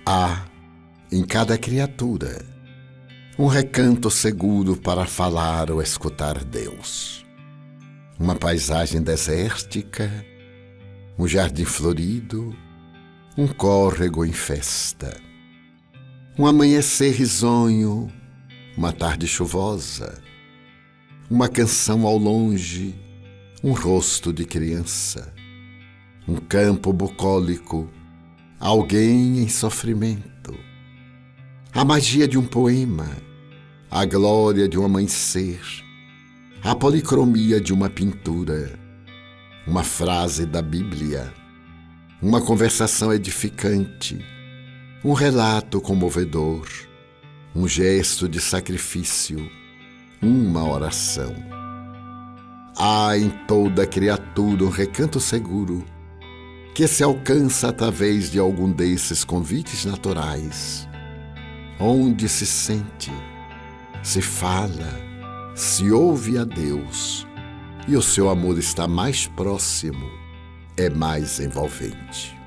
Há, em cada criatura, um recanto seguro para falar ou escutar Deus. Uma paisagem desértica, um jardim florido, um córrego em festa. Um amanhecer risonho, uma tarde chuvosa, uma canção ao longe, um rosto de criança, um campo bucólico, alguém em sofrimento, a magia de um poema, a glória de um amanhecer, a policromia de uma pintura, uma frase da Bíblia, uma conversação edificante, um relato comovedor, um gesto de sacrifício, uma oração. Há em toda criatura um recanto seguro que se alcança através de algum desses convites naturais, onde se sente, se fala, se ouve a Deus e o seu amor está mais próximo, é mais envolvente.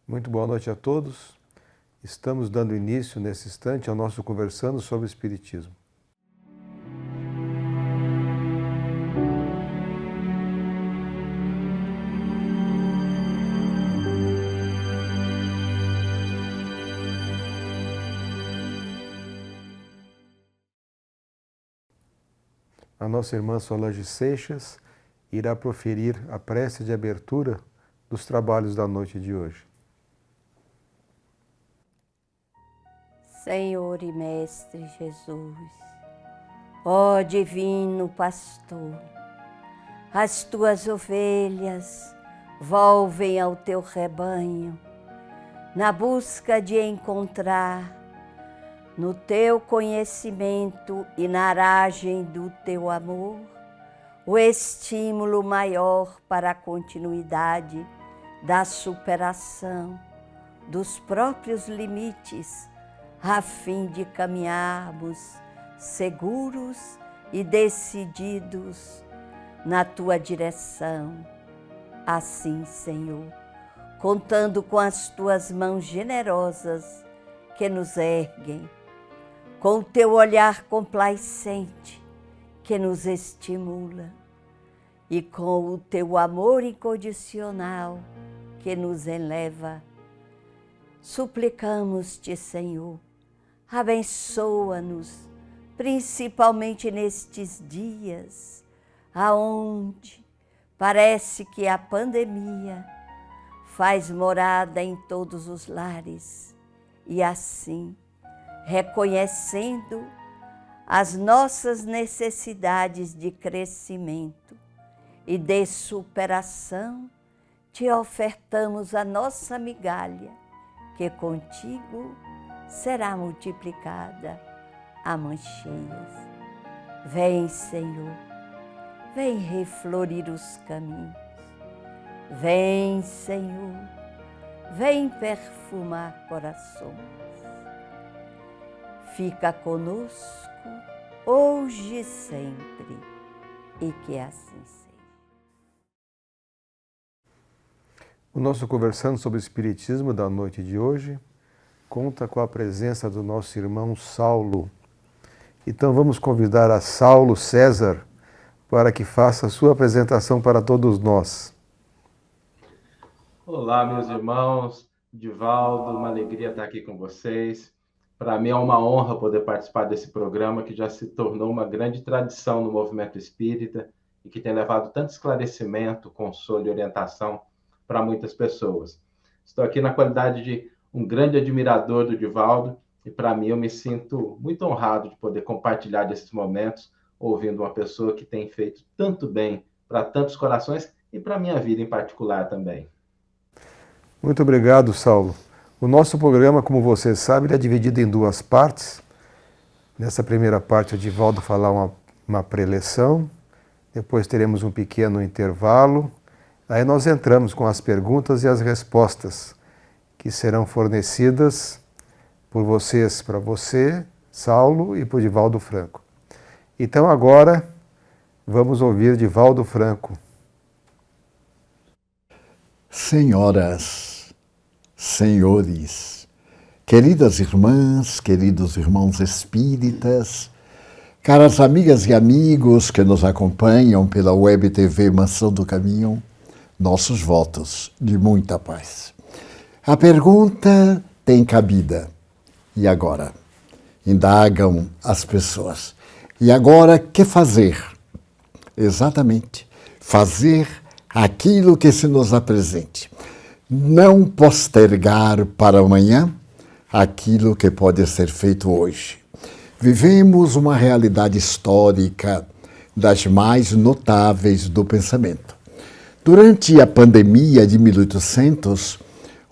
Muito boa noite a todos. Estamos dando início nesse instante ao nosso Conversando sobre Espiritismo. A nossa irmã Solange Seixas irá proferir a prece de abertura dos trabalhos da noite de hoje. Senhor e Mestre Jesus, ó Divino Pastor, as tuas ovelhas volvem ao teu rebanho, na busca de encontrar, no teu conhecimento e na aragem do teu amor, o estímulo maior para a continuidade da superação dos próprios limites, a fim de caminharmos seguros e decididos na tua direção. Assim, Senhor, contando com as tuas mãos generosas que nos erguem, com o teu olhar complacente que nos estimula e com o teu amor incondicional que nos eleva, suplicamos-te, Senhor, abençoa-nos, principalmente nestes dias, aonde parece que a pandemia faz morada em todos os lares e assim, reconhecendo as nossas necessidades de crescimento e de superação, te ofertamos a nossa migalha, que contigo será multiplicada a mãos cheias. Vem, Senhor, vem reflorir os caminhos. Vem, Senhor, vem perfumar corações. Fica conosco, hoje e sempre, e que assim seja. O nosso Conversando sobre Espiritismo da noite de hoje conta com a presença do nosso irmão Saulo. Então vamos convidar a Saulo César para que faça a sua apresentação para todos nós. Olá, meus irmãos, Divaldo, uma alegria estar aqui com vocês. Para mim é uma honra poder participar desse programa que já se tornou uma grande tradição no movimento espírita e que tem levado tanto esclarecimento, consolo e orientação para muitas pessoas. Estou aqui na qualidade de um grande admirador do Divaldo e, para mim, eu me sinto muito honrado de poder compartilhar desses momentos ouvindo uma pessoa que tem feito tanto bem para tantos corações e para a minha vida em particular também. Muito obrigado, Saulo. O nosso programa, como você sabe, ele é dividido em duas partes. Nessa primeira parte, o Divaldo falar uma preleção Depois teremos um pequeno intervalo. Aí nós entramos com as perguntas e as respostas que serão fornecidas por vocês, para você, Saulo, e por Divaldo Franco. Então agora vamos ouvir Divaldo Franco. Senhoras, senhores, queridas irmãs, queridos irmãos espíritas, caras amigas e amigos que nos acompanham pela Web TV Mansão do Caminho, nossos votos de muita paz. A pergunta tem cabida. E agora? Indagam as pessoas. E agora, que fazer? Exatamente, fazer aquilo que se nos apresente. Não postergar para amanhã aquilo que pode ser feito hoje. Vivemos uma realidade histórica das mais notáveis do pensamento. Durante a pandemia de 1800,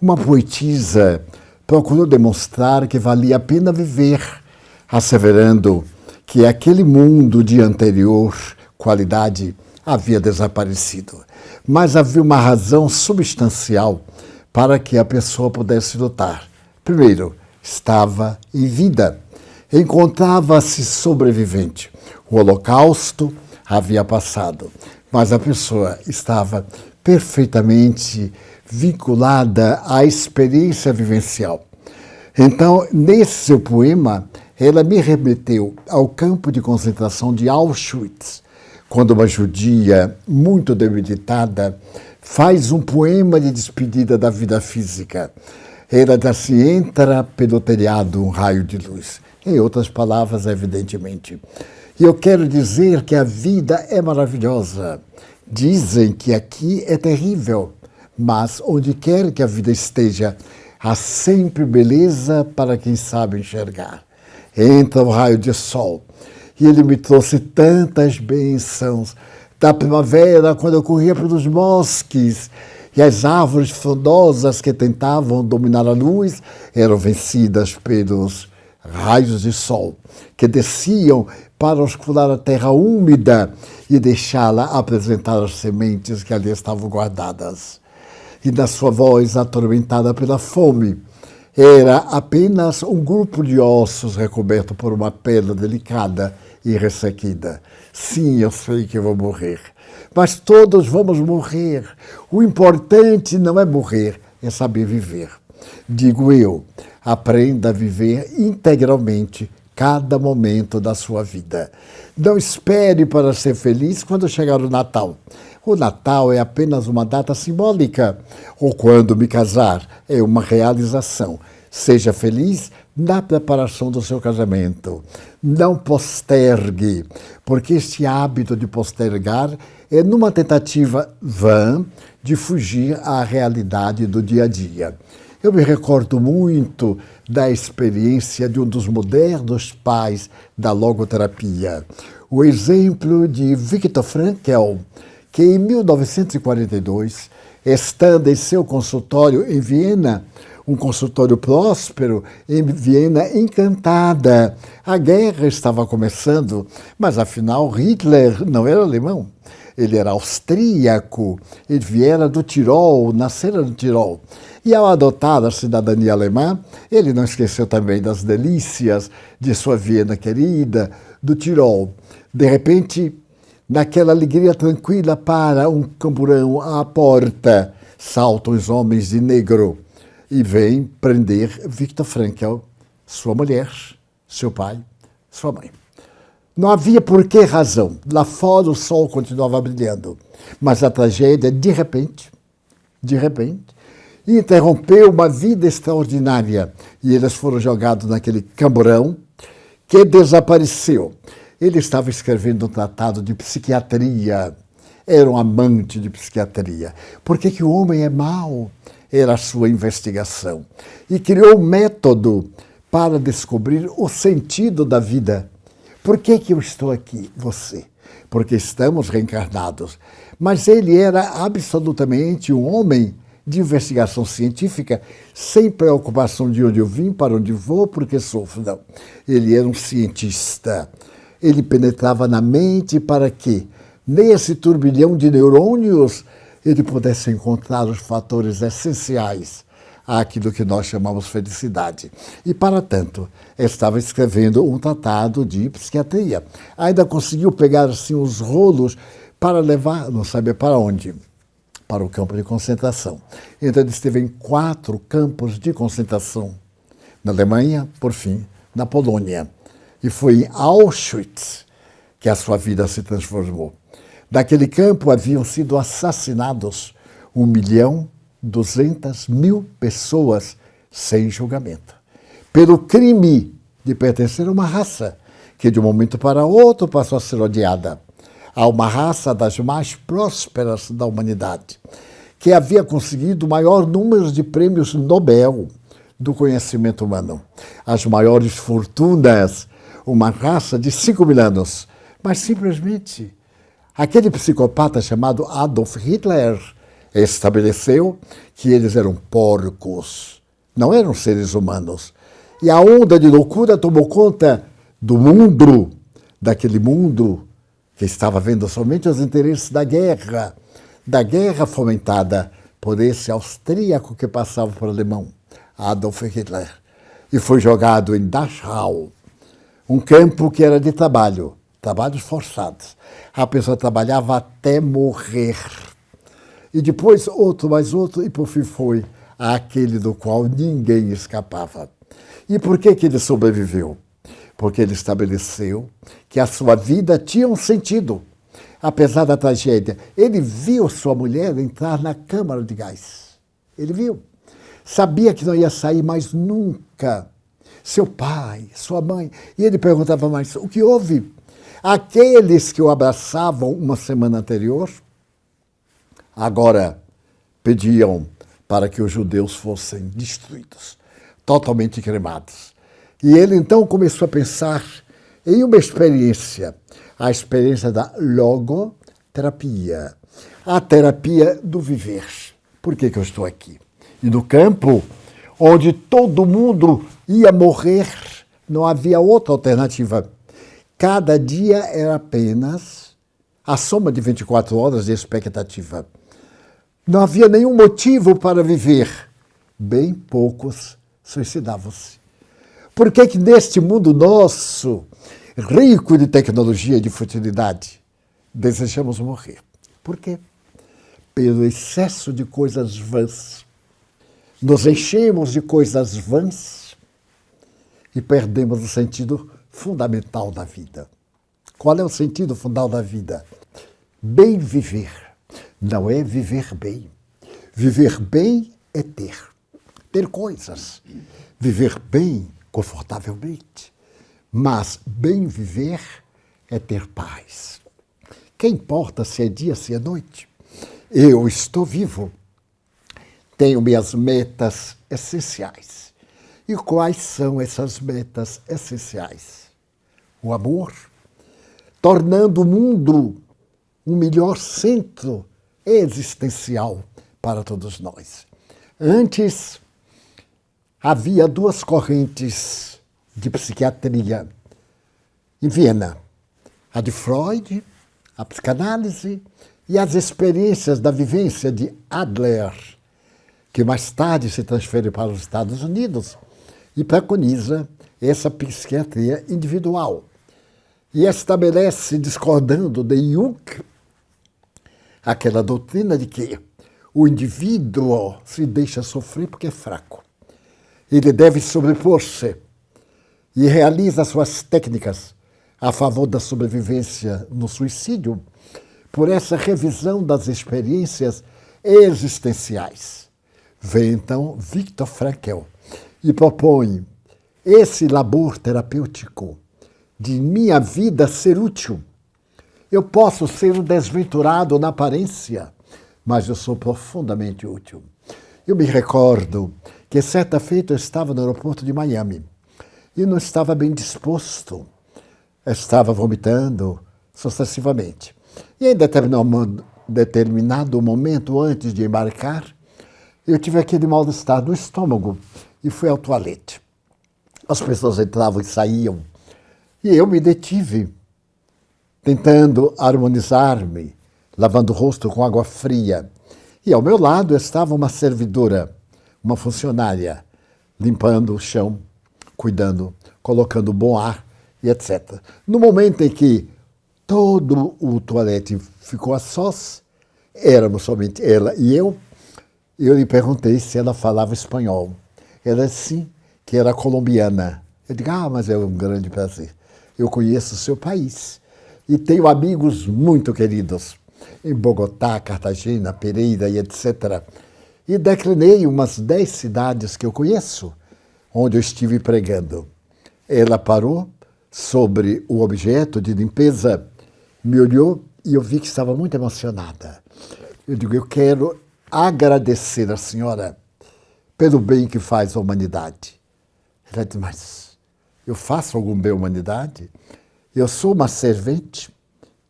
uma poetisa procurou demonstrar que valia a pena viver, asseverando que aquele mundo de anterior qualidade havia desaparecido. Mas havia uma razão substancial para que a pessoa pudesse lutar. Primeiro, estava em vida, encontrava-se sobrevivente. O Holocausto havia passado, mas a pessoa estava perfeitamente vinculada à experiência vivencial. Então, nesse seu poema, ela me remeteu ao campo de concentração de Auschwitz, quando uma judia muito debilitada faz um poema de despedida da vida física. Ela diz assim: entra pelo telhado um raio de luz. Em outras palavras, evidentemente. E eu quero dizer que a vida é maravilhosa. Dizem que aqui é terrível, mas onde quer que a vida esteja, há sempre beleza para quem sabe enxergar. Entra o raio de sol. E ele me trouxe tantas bênçãos da primavera, quando eu corria pelos bosques, e as árvores frondosas que tentavam dominar a luz eram vencidas pelos raios de sol, que desciam para oscurar a terra úmida e deixá-la apresentar as sementes que ali estavam guardadas. E na sua voz atormentada pela fome, era apenas um grupo de ossos recoberto por uma pele delicada e ressequida. Sim, eu sei que vou morrer, mas todos vamos morrer. O importante não é morrer, é saber viver. Digo eu, aprenda a viver integralmente cada momento da sua vida. Não espere para ser feliz quando chegar o Natal. O Natal é apenas uma data simbólica. Ou quando me casar, é uma realização. Seja feliz na preparação do seu casamento. Não postergue, porque este hábito de postergar é numa tentativa vã de fugir à realidade do dia a dia. Eu me recordo muito da experiência de um dos modernos pais da logoterapia, o exemplo de Viktor Frankl, que em 1942, estando em seu consultório em Viena, um consultório próspero, em Viena encantada. A guerra estava começando, mas afinal Hitler não era alemão, ele era austríaco, ele viera do Tirol, nascera no Tirol. E ao adotar a cidadania alemã, ele não esqueceu também das delícias de sua Viena querida, do Tirol. De repente, naquela alegria tranquila para um camburão à porta, saltam os homens de negro e vêm prender Viktor Frankl, sua mulher, seu pai, sua mãe. Não havia por que razão. Lá fora o sol continuava brilhando. Mas a tragédia, de repente, interrompeu uma vida extraordinária. E eles foram jogados naquele camburão que desapareceu. Ele estava escrevendo um tratado de psiquiatria. Era um amante de psiquiatria. Por que o homem é mau? Era a sua investigação. E criou um método para descobrir o sentido da vida. Por que eu estou aqui, você? Porque estamos reencarnados. Mas ele era absolutamente um homem de investigação científica, sem preocupação de onde eu vim, para onde vou, porque sofro. Não. Ele era um cientista. Ele penetrava na mente para quê? nesse turbilhão de neurônios, ele pudesse encontrar os fatores essenciais àquilo que nós chamamos felicidade. E, para tanto, estava escrevendo um tratado de psiquiatria. Ainda conseguiu pegar assim os rolos para levar, não sabe para onde, para o campo de concentração. Então ele esteve em 4 campos de concentração, na Alemanha, por fim, na Polônia. E foi em Auschwitz que a sua vida se transformou. Daquele campo haviam sido assassinados 1.200.000 pessoas sem julgamento, pelo crime de pertencer a uma raça que de um momento para outro passou a ser odiada, a uma raça das mais prósperas da humanidade, que havia conseguido o maior número de prêmios Nobel do conhecimento humano, as maiores fortunas, uma raça de 5.000 anos, mas simplesmente aquele psicopata chamado Adolf Hitler estabeleceu que eles eram porcos, não eram seres humanos. E a onda de loucura tomou conta do mundo, daquele mundo que estava vendo somente os interesses da guerra fomentada por esse austríaco que passava por alemão, Adolf Hitler. E foi jogado em Dachau, um campo que era de trabalhos forçados. A pessoa trabalhava até morrer. E depois outro, mais outro, e por fim foi aquele do qual ninguém escapava. E por que ele sobreviveu? Porque ele estabeleceu que a sua vida tinha um sentido, apesar da tragédia. Ele viu sua mulher entrar na câmara de gás. Ele viu. Sabia que não ia sair mais nunca. Seu pai, sua mãe. E ele perguntava mais, o que houve? Aqueles que o abraçavam uma semana anterior, agora pediam para que os judeus fossem destruídos, totalmente cremados. E ele então começou a pensar em uma experiência, a experiência da logoterapia, a terapia do viver. Por que eu estou aqui? E no campo, onde todo mundo ia morrer, não havia outra alternativa. Cada dia era apenas a soma de 24 horas de expectativa. Não havia nenhum motivo para viver. Bem poucos suicidavam-se. Por que neste mundo nosso, rico de tecnologia e de futilidade, desejamos morrer? Por quê? Pelo excesso de coisas vãs. Nos enchemos de coisas vãs e perdemos o sentido fundamental da vida. Qual é o sentido fundamental da vida? Bem viver. Não é viver bem. Viver bem é ter. Ter coisas. Viver bem, confortavelmente. Mas bem viver é ter paz. Que importa se é dia, se é noite? Eu estou vivo. Tenho minhas metas essenciais. E quais são essas metas essenciais? O amor, tornando o mundo um melhor centro existencial para todos nós. Antes, havia 2 correntes de psiquiatria em Viena. A de Freud, a psicanálise, e as experiências da vivência de Adler, que mais tarde se transfere para os Estados Unidos e preconiza essa psiquiatria individual. E estabelece, discordando de Jung, aquela doutrina de que o indivíduo se deixa sofrer porque é fraco. Ele deve sobrepor-se e realiza suas técnicas a favor da sobrevivência no suicídio por essa revisão das experiências existenciais. Vem então Viktor Frankl e propõe esse labor terapêutico de minha vida ser útil. Eu posso ser um desventurado na aparência, mas eu sou profundamente útil. Eu me recordo que certa feita eu estava no aeroporto de Miami e não estava bem disposto. Estava vomitando sucessivamente. E em determinado momento antes de embarcar, eu tive aquele mal-estar no estômago e fui ao toalete. As pessoas entravam e saíam. E eu me detive, tentando harmonizar-me, lavando o rosto com água fria. E ao meu lado estava uma servidora, uma funcionária, limpando o chão, cuidando, colocando bom ar e etc. No momento em que todo o toalete ficou a sós, éramos somente ela e eu lhe perguntei se ela falava espanhol. Ela disse sim, que era colombiana. Eu digo, mas é um grande prazer. Eu conheço o seu país e tenho amigos muito queridos em Bogotá, Cartagena, Pereira e etc. E declinei umas 10 cidades que eu conheço, onde eu estive pregando. Ela parou sobre o objeto de limpeza, me olhou e eu vi que estava muito emocionada. Eu digo, eu quero agradecer a senhora pelo bem que faz à humanidade. Ela disse, mas eu faço algum bem à humanidade? Eu sou uma servente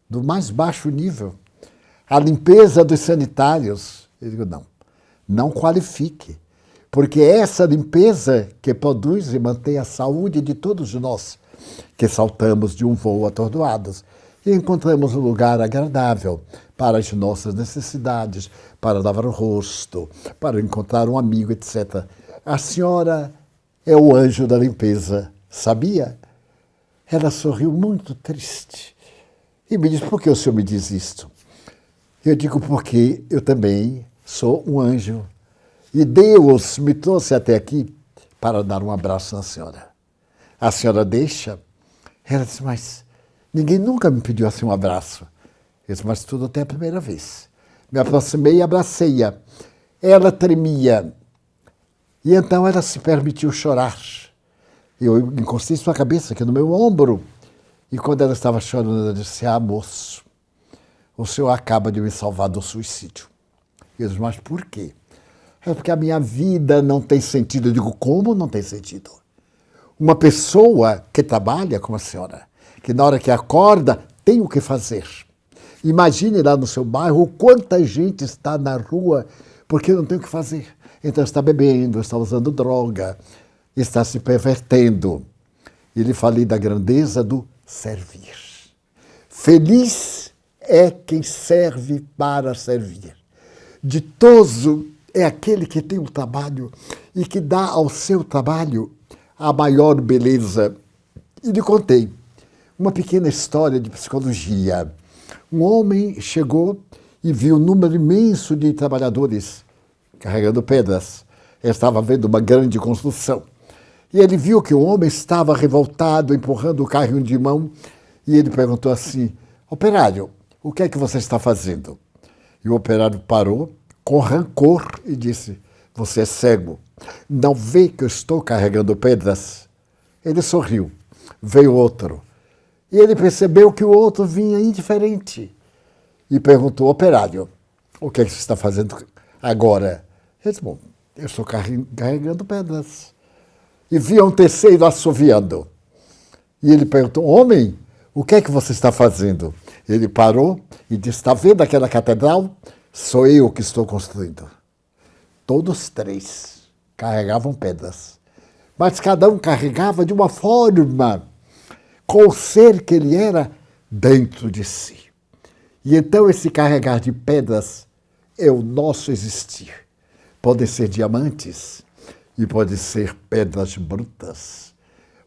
do mais baixo nível. A limpeza dos sanitários. Eu digo, não qualifique, porque é essa limpeza que produz e mantém a saúde de todos nós, que saltamos de um voo atordoados e encontramos um lugar agradável para as nossas necessidades, para lavar o rosto, para encontrar um amigo, etc. A senhora é o anjo da limpeza, sabia? Ela sorriu muito triste e me disse, por que o senhor me diz isto? Eu digo, porque eu também sou um anjo e Deus me trouxe até aqui para dar um abraço na senhora. A senhora deixa? Ela disse, mas ninguém nunca me pediu assim um abraço. Eu disse, mas tudo até a primeira vez. Me aproximei e abracei-a. Ela tremia. E então ela se permitiu chorar. Eu encostei sua cabeça aqui no meu ombro. E quando ela estava chorando, ela disse, moço, o senhor acaba de me salvar do suicídio. Eu disse, mas por quê? É porque a minha vida não tem sentido. Eu digo, como não tem sentido? Uma pessoa que trabalha como a senhora, que na hora que acorda tem o que fazer. Imagine lá no seu bairro quanta gente está na rua porque não tem o que fazer. Então está bebendo, está usando droga, está se pervertendo. E lhe falei da grandeza do servir. Feliz é quem serve para servir. Ditoso é aquele que tem um trabalho e que dá ao seu trabalho a maior beleza. E lhe contei uma pequena história de psicologia. Um homem chegou e viu um número imenso de trabalhadores carregando pedras. Ele estava vendo uma grande construção. E ele viu que o homem estava revoltado, empurrando o carrinho de mão, e ele perguntou assim, operário, o que é que você está fazendo? E o operário parou, com rancor, e disse, você é cego, não vê que eu estou carregando pedras? Ele sorriu, veio outro. E ele percebeu que o outro vinha indiferente. E perguntou, operário, o que é que você está fazendo agora? Ele disse, bom, eu estou carregando pedras. E via um terceiro assoviando. E ele perguntou, homem, o que é que você está fazendo? Ele parou e disse, está vendo aquela catedral? Sou eu que estou construindo. Todos três carregavam pedras. Mas cada um carregava de uma forma, com o ser que ele era dentro de si. E então esse carregar de pedras é o nosso existir. Podem ser diamantes e podem ser pedras brutas.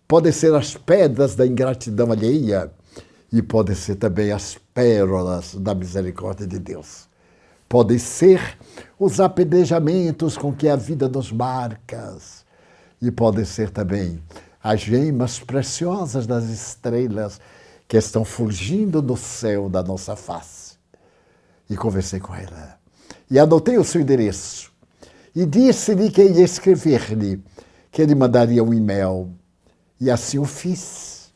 Podem ser as pedras da ingratidão alheia e podem ser também as pérolas da misericórdia de Deus. Podem ser os apedrejamentos com que a vida nos marca e podem ser também as gemas preciosas das estrelas que estão fugindo do céu da nossa face. E conversei com ela. E anotei o seu endereço. E disse-lhe que ia escrever-lhe, que ele mandaria um e-mail. E assim o fiz.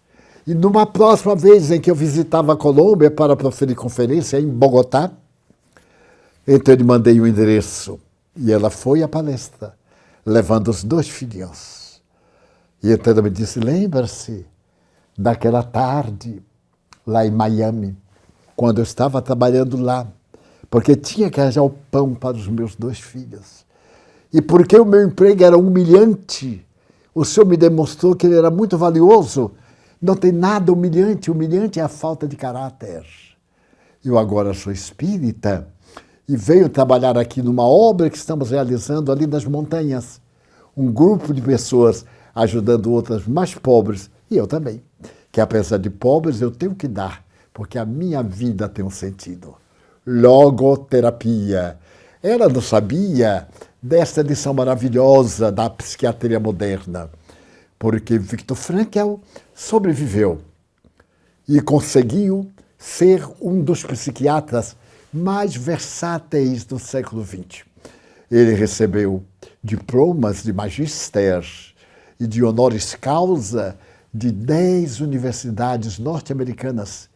E numa próxima vez em que eu visitava a Colômbia para proferir conferência em Bogotá, então eu lhe mandei o endereço. E ela foi à palestra, levando os 2 filhos. E então ela me disse, lembra-se daquela tarde lá em Miami, quando eu estava trabalhando lá, porque tinha que arranjar o pão para os meus 2 filhos. E porque o meu emprego era humilhante, o Senhor me demonstrou que ele era muito valioso, Não tem nada humilhante. Humilhante é a falta de caráter. Eu agora sou espírita e venho trabalhar aqui numa obra que estamos realizando ali nas montanhas. Um grupo de pessoas ajudando outras mais pobres, e eu também. Que apesar de pobres, eu tenho que dar, porque a minha vida tem um sentido. Logoterapia. Ela não sabia desta lição maravilhosa da psiquiatria moderna, porque Viktor Frankl sobreviveu e conseguiu ser um dos psiquiatras mais versáteis do século XX. Ele recebeu diplomas de magíster e de honoris causa de 10 universidades norte-americanas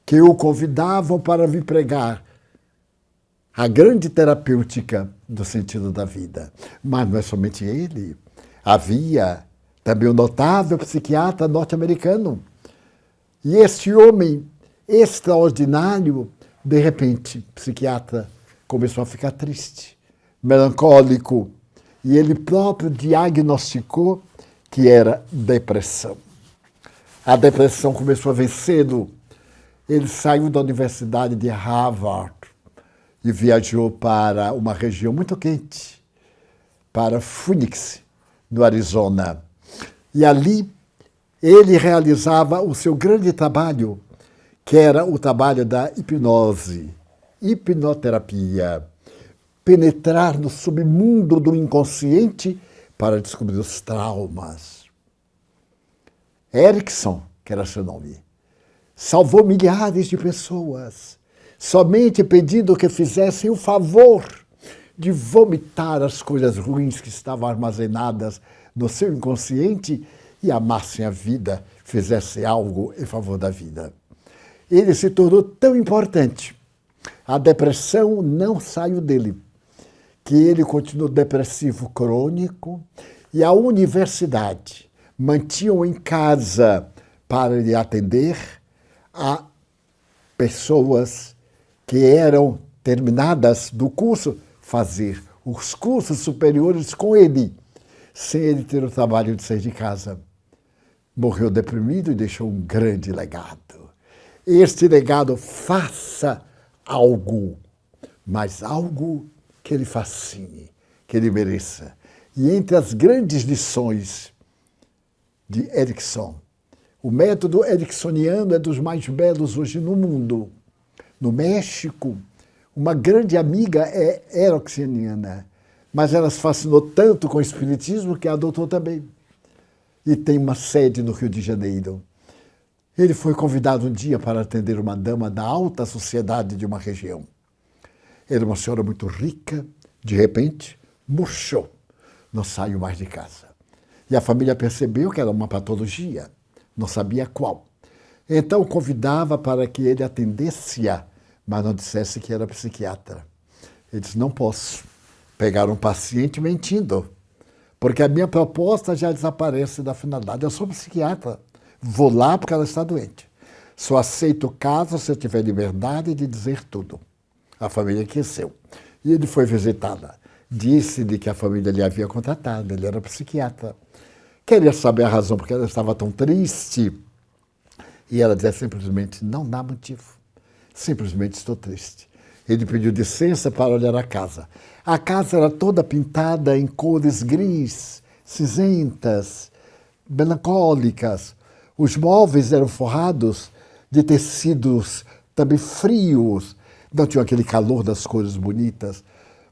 que o convidavam para vir pregar a grande terapêutica do sentido da vida. Mas não é somente ele. Havia também um notável psiquiatra norte-americano. E este homem extraordinário, de repente, psiquiatra, começou a ficar triste, melancólico, e ele próprio diagnosticou que era depressão. A depressão começou a vencê-lo. Ele saiu da Universidade de Harvard e viajou para uma região muito quente, para Phoenix, no Arizona. E ali ele realizava o seu grande trabalho, que era o trabalho da hipnose, hipnoterapia, penetrar no submundo do inconsciente para descobrir os traumas. Erickson, que era seu nome, salvou milhares de pessoas, somente pedindo que fizessem o favor de vomitar as coisas ruins que estavam armazenadas no seu inconsciente e amassem a vida, fizessem algo em favor da vida. Ele se tornou tão importante, a depressão não saiu dele, que ele continuou depressivo crônico e a universidade mantinham em casa para lhe atender a pessoas que eram terminadas do curso, fazer os cursos superiores com ele, sem ele ter o trabalho de sair de casa. Morreu deprimido e deixou um grande legado. Este legado, faça algo, mas algo que ele fascine, que ele mereça. E entre as grandes lições de Erickson, o método ericksoniano é dos mais belos hoje no mundo. No México, uma grande amiga é ericksoniana, mas ela se fascinou tanto com o espiritismo que adotou também. E tem uma sede no Rio de Janeiro. Ele foi convidado um dia para atender uma dama da alta sociedade de uma região. Era uma senhora muito rica, de repente, murchou, não saiu mais de casa. E a família percebeu que era uma patologia, não sabia qual. Então convidava para que ele atendesse-a, mas não dissesse que era psiquiatra. Ele disse, não posso pegar um paciente mentindo, porque a minha proposta já desaparece da finalidade. Eu sou psiquiatra, vou lá porque ela está doente. Só aceito o caso se eu tiver liberdade de dizer tudo. A família aqueceu. E ele foi visitá-la. Disse-lhe que a família lhe havia contratado, ele era psiquiatra. Queria saber a razão porque ela estava tão triste. E ela dizia simplesmente, não dá motivo. Simplesmente estou triste. Ele pediu licença para olhar a casa. A casa era toda pintada em cores gris, cinzentas, melancólicas. Os móveis eram forrados de tecidos também frios. Não tinha aquele calor das cores bonitas.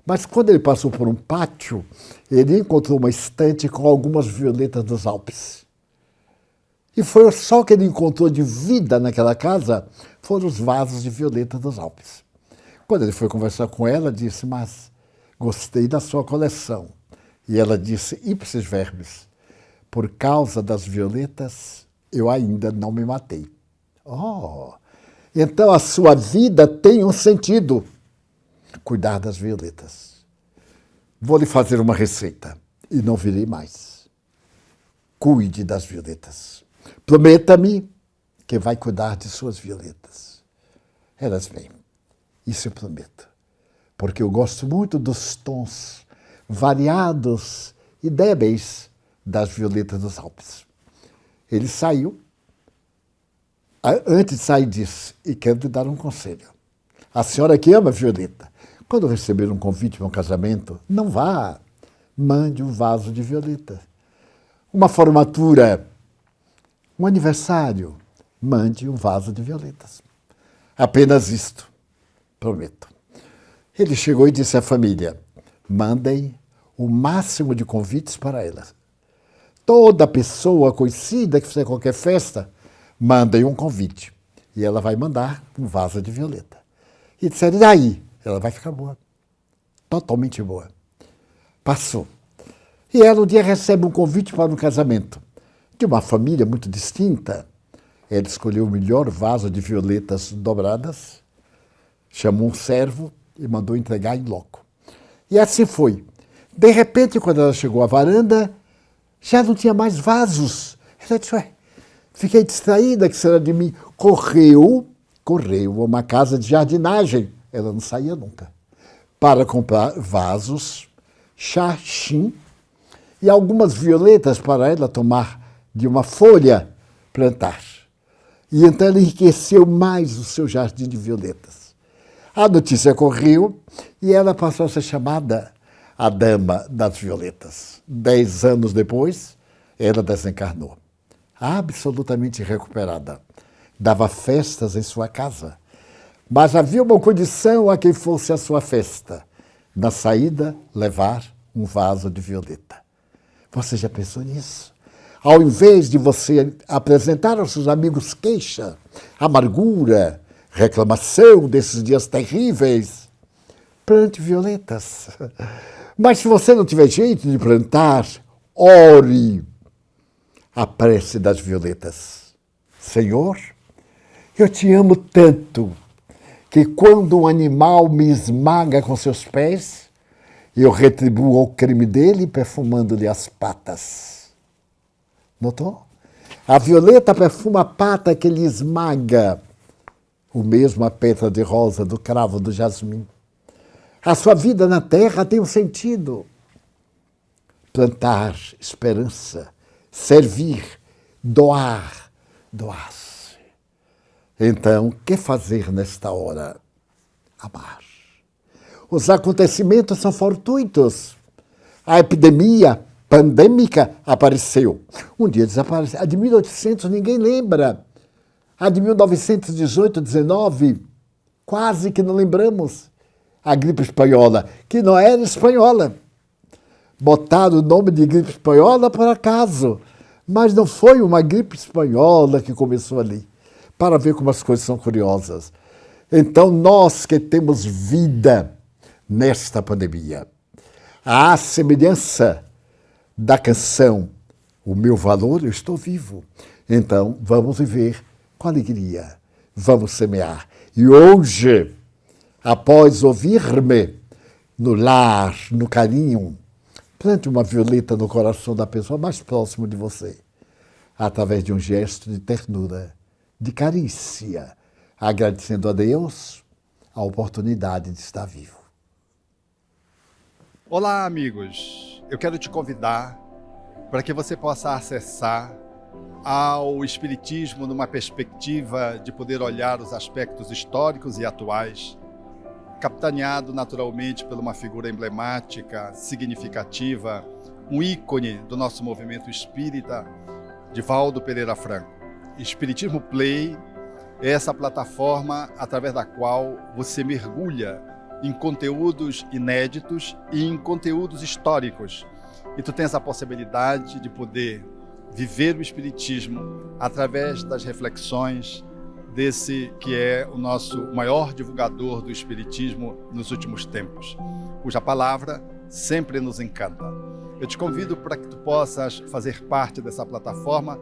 Mas quando ele passou por um pátio, ele encontrou uma estante com algumas violetas dos Alpes. E foi só o que ele encontrou de vida naquela casa, foram os vasos de violeta dos Alpes. Quando ele foi conversar com ela, disse, mas gostei da sua coleção. E ela disse, ipsis verbis, por causa das violetas, eu ainda não me matei. Oh, então a sua vida tem um sentido. Cuidar das violetas. Vou lhe fazer uma receita e não virei mais. Cuide das violetas. Prometa-me que vai cuidar de suas violetas. Elas vêm. Isso eu prometo. Porque eu gosto muito dos tons variados e débeis das violetas dos Alpes. Ele saiu Antes de sair, disse, e quero te dar um conselho. A senhora que ama Violeta, quando receber um convite para um casamento, não vá, mande um vaso de violeta. Uma formatura, um aniversário, mande um vaso de violetas. Apenas isto, prometo. Ele chegou e disse à família, mandem o máximo de convites para ela. Toda pessoa conhecida que fizer qualquer festa, mandem um convite. E ela vai mandar um vaso de violeta. E disseram, e daí? Ela vai ficar boa. Totalmente boa. Passou. E ela um dia recebe um convite para um casamento de uma família muito distinta. Ela escolheu o melhor vaso de violetas dobradas, chamou um servo e mandou entregar em loco. E assim foi. De repente, quando ela chegou à varanda, já não tinha mais vasos. Ela disse, ué, fiquei distraída, que será de mim? Correu a uma casa de jardinagem. Ela não saía nunca. Para comprar vasos, xaxim e algumas violetas para ela tomar de uma folha, plantar. E então ela enriqueceu mais o seu jardim de violetas. A notícia correu e ela passou a ser chamada a Dama das Violetas. 10 anos depois, ela desencarnou. Absolutamente recuperada. Dava festas em sua casa. Mas havia uma condição a quem fosse a sua festa. Na saída, levar um vaso de violeta. Você já pensou nisso? Ao invés de você apresentar aos seus amigos queixa, amargura, reclamação desses dias terríveis, plante violetas. Mas se você não tiver jeito de plantar, ore a prece das violetas. Senhor, eu te amo tanto que quando um animal me esmaga com seus pés, eu retribuo o crime dele perfumando-lhe as patas. Notou? A violeta perfuma a pata que lhe esmaga, o mesmo a pétala de rosa do cravo do jasmim. A sua vida na terra tem um sentido. Plantar esperança, servir, doar, doar-se. Então, o que fazer nesta hora? Amar. Os acontecimentos são fortuitos. A epidemia pandêmica apareceu. Um dia desapareceu. A de 1800 ninguém lembra. A de 1918, 19, quase que não lembramos. A gripe espanhola, que não era espanhola. Botaram o nome de gripe espanhola por acaso, mas não foi uma gripe espanhola que começou ali. Para ver como as coisas são curiosas. Então, nós que temos vida nesta pandemia, à semelhança da canção O Meu Valor, eu estou vivo. Então, vamos viver com alegria, vamos semear. E hoje, após ouvir-me no lar, no carinho, plante uma violeta no coração da pessoa mais próxima de você, através de um gesto de ternura, de carícia, agradecendo a Deus a oportunidade de estar vivo. Olá, amigos! Eu quero te convidar para que você possa acessar ao Espiritismo numa perspectiva de poder olhar os aspectos históricos e atuais, capitaneado naturalmente por uma figura emblemática, significativa, um ícone do nosso movimento espírita, Divaldo Pereira Franco. Espiritismo Play é essa plataforma através da qual você mergulha em conteúdos inéditos e em conteúdos históricos. E tu tens a possibilidade de poder viver o Espiritismo através das reflexões desse que é o nosso maior divulgador do Espiritismo nos últimos tempos, cuja palavra sempre nos encanta. Eu te convido para que tu possas fazer parte dessa plataforma,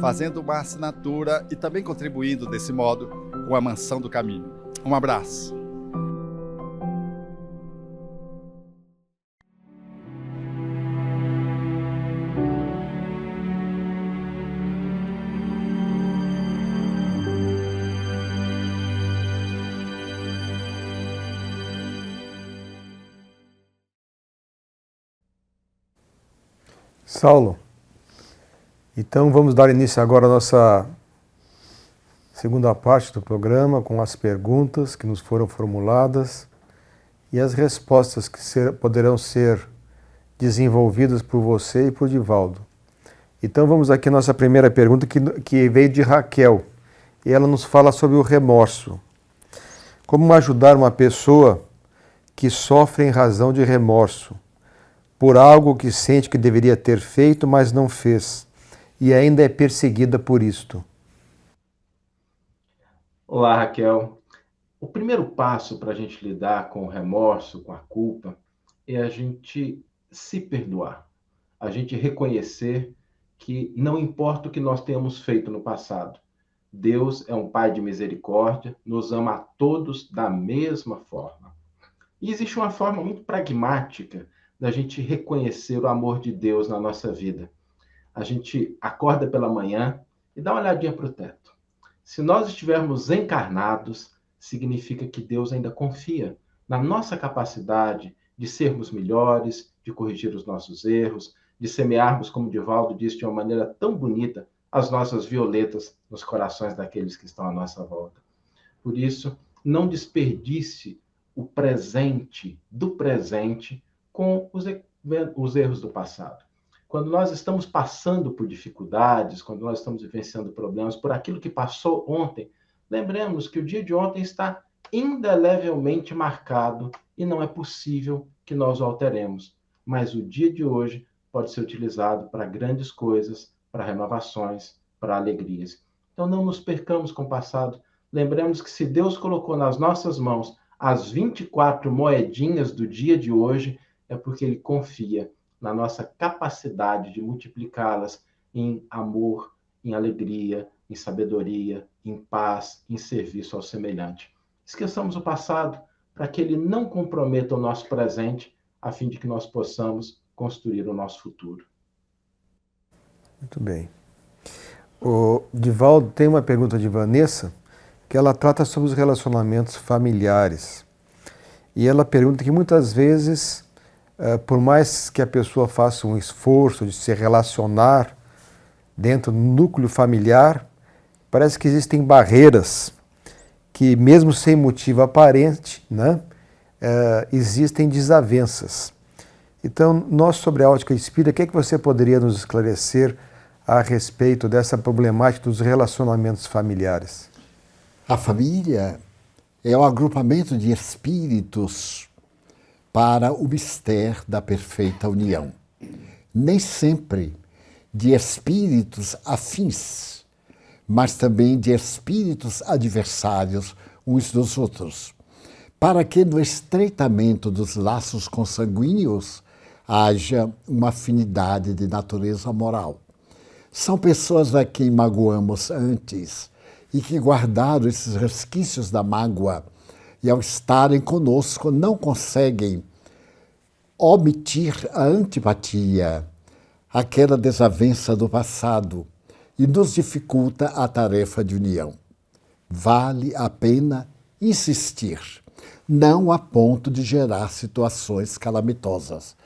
fazendo uma assinatura e também contribuindo desse modo com a Mansão do Caminho. Um abraço. Saulo, então vamos dar início agora à nossa segunda parte do programa com as perguntas que nos foram formuladas e as respostas que poderão ser desenvolvidas por você e por Divaldo. Então vamos aqui à nossa primeira pergunta que veio de Raquel. E ela nos fala sobre o remorso. Como ajudar uma pessoa que sofre em razão de remorso por algo que sente que deveria ter feito, mas não fez, e ainda é perseguida por isto? Olá, Raquel. O primeiro passo para a gente lidar com o remorso, com a culpa, é a gente se perdoar. A gente reconhecer que não importa o que nós tenhamos feito no passado, Deus é um Pai de misericórdia, nos ama a todos da mesma forma. E existe uma forma muito pragmática da gente reconhecer o amor de Deus na nossa vida. A gente acorda pela manhã e dá uma olhadinha para o teto. Se nós estivermos encarnados, significa que Deus ainda confia na nossa capacidade de sermos melhores, de corrigir os nossos erros, de semearmos, como Divaldo disse, de uma maneira tão bonita, as nossas violetas nos corações daqueles que estão à nossa volta. Por isso, não desperdice o presente do presente com os erros do passado. Quando nós estamos passando por dificuldades, quando nós estamos vivenciando problemas, por aquilo que passou ontem, lembremos que o dia de ontem está indelevelmente marcado e não é possível que nós o alteremos. Mas o dia de hoje pode ser utilizado para grandes coisas, para renovações, para alegrias. Então não nos percamos com o passado. Lembremos que se Deus colocou nas nossas mãos as 24 moedinhas do dia de hoje, é porque Ele confia na nossa capacidade de multiplicá-las em amor, em alegria, em sabedoria, em paz, em serviço ao semelhante. Esqueçamos o passado para que ele não comprometa o nosso presente, a fim de que nós possamos construir o nosso futuro. Muito bem. O Divaldo tem uma pergunta de Vanessa, que ela trata sobre os relacionamentos familiares. E ela pergunta que muitas vezes, por mais que a pessoa faça um esforço de se relacionar dentro do núcleo familiar, parece que existem barreiras que, mesmo sem motivo aparente, né, existem desavenças. Então, nós, sobre a ótica espírita, o que é que você poderia nos esclarecer a respeito dessa problemática dos relacionamentos familiares? A família é o agrupamento de espíritos para o mistério da perfeita união. Nem sempre de espíritos afins, mas também de espíritos adversários uns dos outros, para que no estreitamento dos laços consanguíneos haja uma afinidade de natureza moral. São pessoas a quem magoamos antes e que guardaram esses resquícios da mágoa e, ao estarem conosco, não conseguem omitir a antipatia, aquela desavença do passado, e nos dificulta a tarefa de união. Vale a pena insistir, não a ponto de gerar situações calamitosas,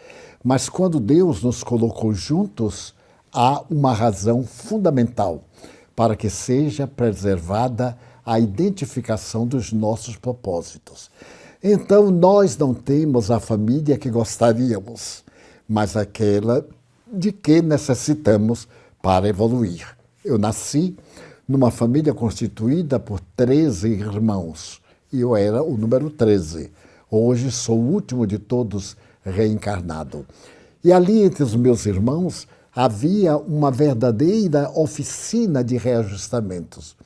mas quando Deus nos colocou juntos, há uma razão fundamental para que seja preservada a identificação dos nossos propósitos. Então, nós não temos a família que gostaríamos, mas aquela de que necessitamos para evoluir. Eu nasci numa família constituída por 13 irmãos e eu era o número 13. Hoje sou o último de todos reencarnado. E ali entre os meus irmãos havia uma verdadeira oficina de reajustamentos.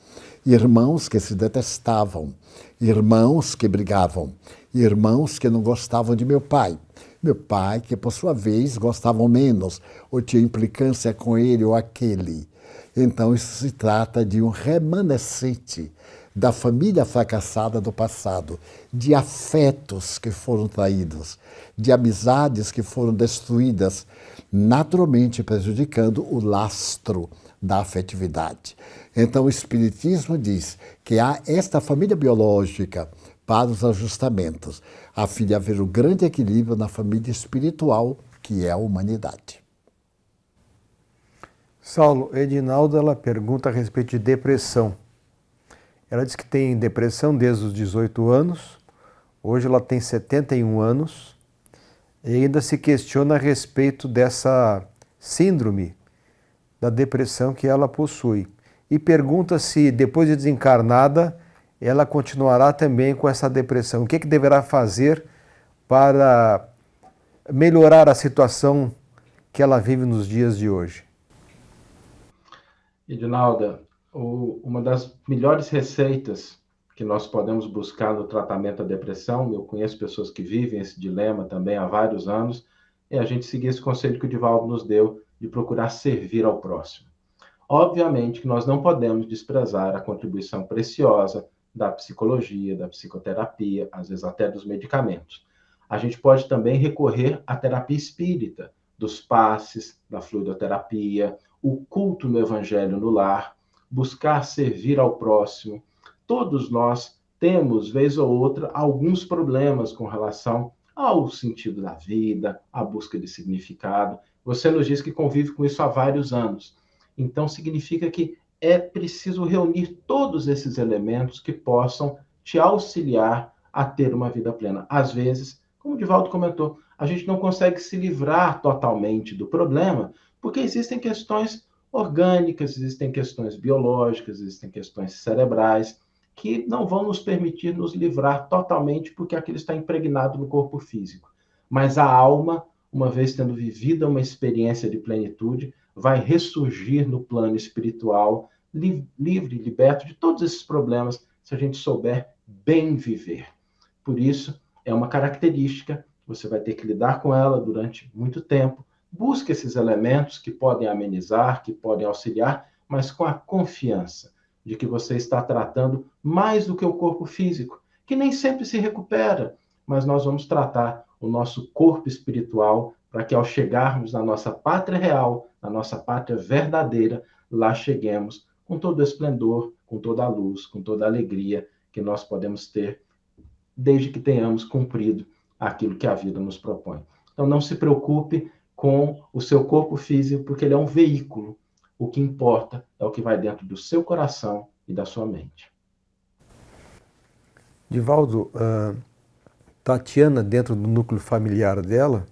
Irmãos que se detestavam, irmãos que brigavam, irmãos que não gostavam de meu pai. Meu pai, que por sua vez gostavam menos, ou tinha implicância com ele ou aquele. Então isso se trata de um remanescente da família fracassada do passado, de afetos que foram traídos, de amizades que foram destruídas, naturalmente prejudicando o lastro da afetividade. Então o Espiritismo diz que há esta família biológica para os ajustamentos, a fim de haver um grande equilíbrio na família espiritual, que é a humanidade. Saulo, Edinaldo, ela pergunta a respeito de depressão. Ela diz que tem depressão desde os 18 anos, hoje ela tem 71 anos e ainda se questiona a respeito dessa síndrome da depressão que ela possui. E pergunta se, depois de desencarnada, ela continuará também com essa depressão. O que deverá fazer para melhorar a situação que ela vive nos dias de hoje? Edinalda, uma das melhores receitas que nós podemos buscar no tratamento da depressão, eu conheço pessoas que vivem esse dilema também há vários anos, é a gente seguir esse conselho que o Divaldo nos deu de procurar servir ao próximo. Obviamente que nós não podemos desprezar a contribuição preciosa da psicologia, da psicoterapia, às vezes até dos medicamentos. A gente pode também recorrer à terapia espírita, dos passes, da fluidoterapia, o culto no evangelho no lar, buscar servir ao próximo. Todos nós temos, vez ou outra, alguns problemas com relação ao sentido da vida, à busca de significado. Você nos diz que convive com isso há vários anos. Então, significa que é preciso reunir todos esses elementos que possam te auxiliar a ter uma vida plena. Às vezes, como o Divaldo comentou, a gente não consegue se livrar totalmente do problema, porque existem questões orgânicas, existem questões biológicas, existem questões cerebrais, que não vão nos permitir nos livrar totalmente, porque aquilo está impregnado no corpo físico. Mas a alma, uma vez tendo vivido uma experiência de plenitude, vai ressurgir no plano espiritual, livre, liberto de todos esses problemas, se a gente souber bem viver. Por isso, é uma característica, você vai ter que lidar com ela durante muito tempo. Busque esses elementos que podem amenizar, que podem auxiliar, mas com a confiança de que você está tratando mais do que o corpo físico, que nem sempre se recupera, mas nós vamos tratar o nosso corpo espiritual para que ao chegarmos na nossa pátria real, na nossa pátria verdadeira, lá cheguemos com todo o esplendor, com toda a luz, com toda a alegria que nós podemos ter, desde que tenhamos cumprido aquilo que a vida nos propõe. Então não se preocupe com o seu corpo físico, porque ele é um veículo. O que importa é o que vai dentro do seu coração e da sua mente. Divaldo, Tatiana, dentro do núcleo familiar dela,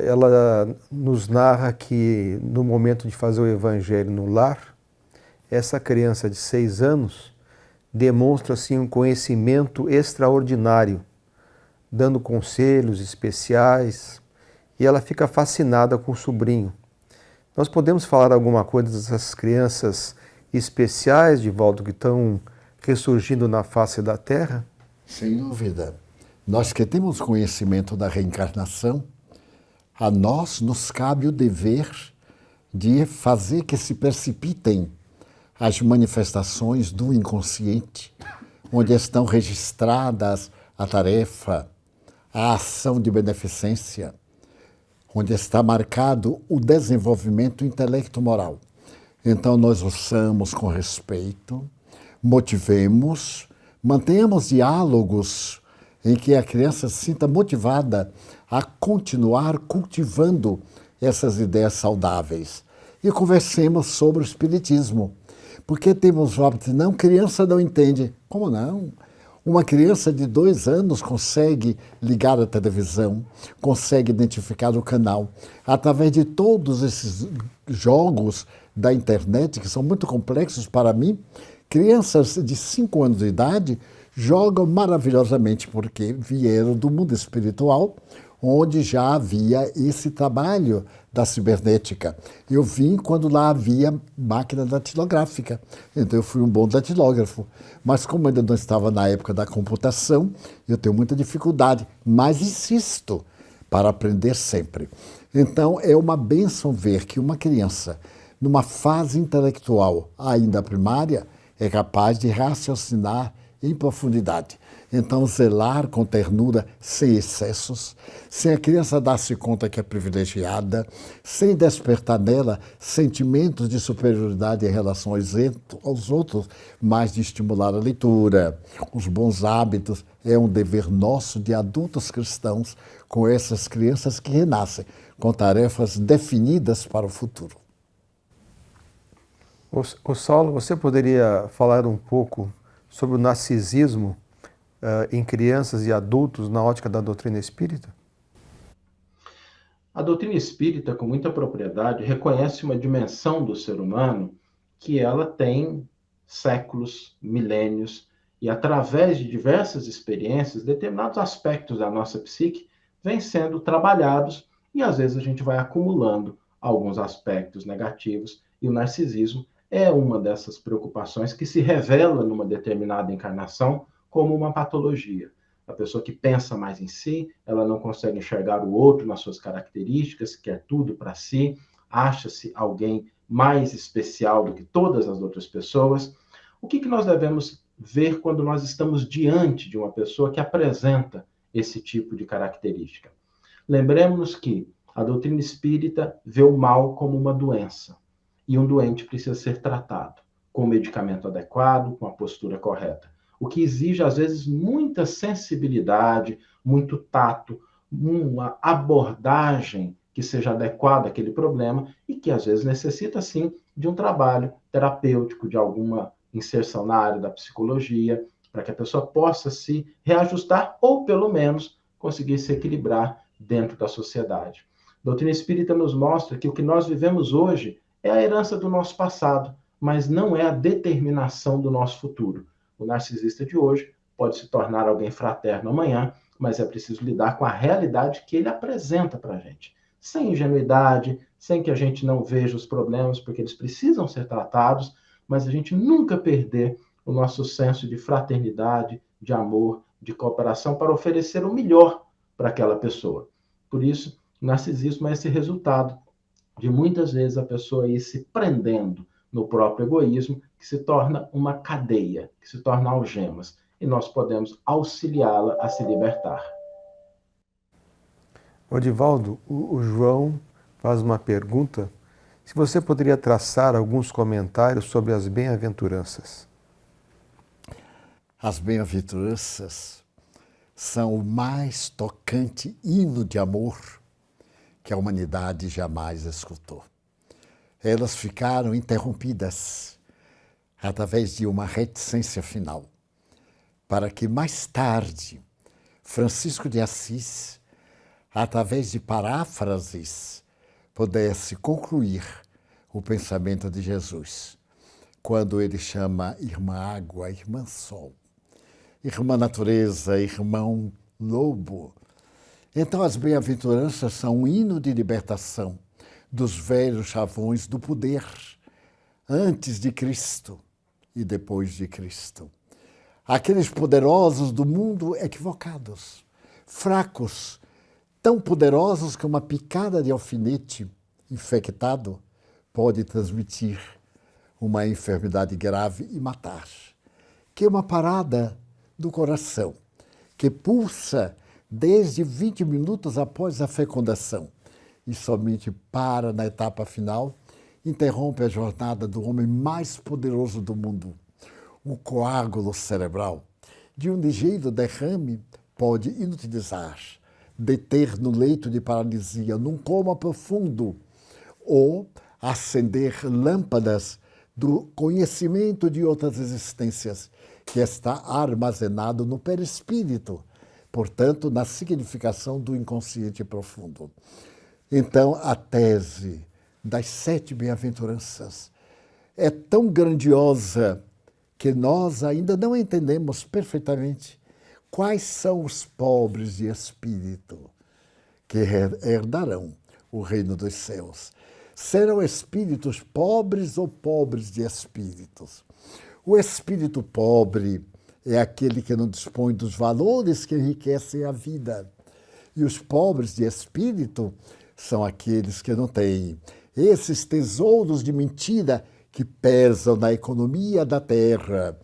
ela nos narra que no momento de fazer o evangelho no lar, essa criança de 6 anos demonstra assim, um conhecimento extraordinário, dando conselhos especiais, e ela fica fascinada com o sobrinho. Nós podemos falar alguma coisa dessas crianças especiais, Divaldo, que estão ressurgindo na face da Terra? Sem dúvida. Nós que temos conhecimento da reencarnação, a nós nos cabe o dever de fazer que se precipitem as manifestações do inconsciente, onde estão registradas a tarefa, a ação de beneficência, onde está marcado o desenvolvimento intelecto-moral. Então nós ouçamos com respeito, motivemos, mantenhamos diálogos em que a criança se sinta motivada a continuar cultivando essas ideias saudáveis. E conversemos sobre o espiritismo, porque temos o hábito de não, criança não entende. Como não? Uma criança de 2 anos consegue ligar a televisão, consegue identificar o canal. Através de todos esses jogos da internet, que são muito complexos para mim, crianças de 5 anos de idade jogam maravilhosamente, porque vieram do mundo espiritual, onde já havia esse trabalho da cibernética. Eu vim quando lá havia máquina datilográfica, então eu fui um bom datilógrafo. Mas como ainda não estava na época da computação, eu tenho muita dificuldade, mas insisto para aprender sempre. Então é uma bênção ver que uma criança, numa fase intelectual ainda primária, é capaz de raciocinar em profundidade. Então, zelar com ternura, sem excessos, sem a criança dar-se conta que é privilegiada, sem despertar nela sentimentos de superioridade em relação aos outros, mas de estimular a leitura, os bons hábitos. É um dever nosso de adultos cristãos com essas crianças que renascem, com tarefas definidas para o futuro. Ô Saulo, você poderia falar um pouco sobre o narcisismo em crianças e adultos na ótica da doutrina espírita? A doutrina espírita, com muita propriedade, reconhece uma dimensão do ser humano que ela tem séculos, milênios, e através de diversas experiências, determinados aspectos da nossa psique vêm sendo trabalhados e às vezes a gente vai acumulando alguns aspectos negativos, e o narcisismo é uma dessas preocupações que se revela numa determinada encarnação como uma patologia. A pessoa que pensa mais em si, ela não consegue enxergar o outro nas suas características, quer tudo para si, acha-se alguém mais especial do que todas as outras pessoas. O que nós devemos ver quando nós estamos diante de uma pessoa que apresenta esse tipo de característica? Lembremos-nos que a doutrina espírita vê o mal como uma doença, e um doente precisa ser tratado com o medicamento adequado, com a postura correta. O que exige, às vezes, muita sensibilidade, muito tato, uma abordagem que seja adequada àquele problema e que, às vezes, necessita, sim, de um trabalho terapêutico, de alguma inserção na área da psicologia, para que a pessoa possa se reajustar ou, pelo menos, conseguir se equilibrar dentro da sociedade. A doutrina espírita nos mostra que o que nós vivemos hoje é a herança do nosso passado, mas não é a determinação do nosso futuro. O narcisista de hoje pode se tornar alguém fraterno amanhã, mas é preciso lidar com a realidade que ele apresenta para a gente. Sem ingenuidade, sem que a gente não veja os problemas, porque eles precisam ser tratados, mas a gente nunca perder o nosso senso de fraternidade, de amor, de cooperação para oferecer o melhor para aquela pessoa. Por isso, o narcisismo é esse resultado de muitas vezes a pessoa ir se prendendo no próprio egoísmo, que se torna uma cadeia, que se torna algemas, e nós podemos auxiliá-la a se libertar. Odivaldo, o João faz uma pergunta. Se você poderia traçar alguns comentários sobre as bem-aventuranças? As bem-aventuranças são o mais tocante hino de amor que a humanidade jamais escutou. Elas ficaram interrompidas através de uma reticência final, para que mais tarde Francisco de Assis, através de paráfrases, pudesse concluir o pensamento de Jesus, quando ele chama irmã água, irmã sol, irmã natureza, irmão lobo. Então as bem-aventuranças são um hino de libertação dos velhos chavões do poder, antes de Cristo e depois de Cristo. Aqueles poderosos do mundo equivocados, fracos, tão poderosos que uma picada de alfinete infectado pode transmitir uma enfermidade grave e matar. Que é uma parada do coração, que pulsa desde 20 minutos após a fecundação e somente para na etapa final, interrompe a jornada do homem mais poderoso do mundo. O coágulo cerebral, de um ligeiro derrame, pode inutilizar, deter no leito de paralisia, num coma profundo, ou acender lâmpadas do conhecimento de outras existências, que está armazenado no perispírito, portanto, na significação do inconsciente profundo. Então, a tese das 7 bem-aventuranças é tão grandiosa que nós ainda não entendemos perfeitamente quais são os pobres de espírito que herdarão o reino dos céus. Serão espíritos pobres ou pobres de espíritos? O espírito pobre é aquele que não dispõe dos valores que enriquecem a vida. E os pobres de espírito são aqueles que não têm esses tesouros de mentira que pesam na economia da terra.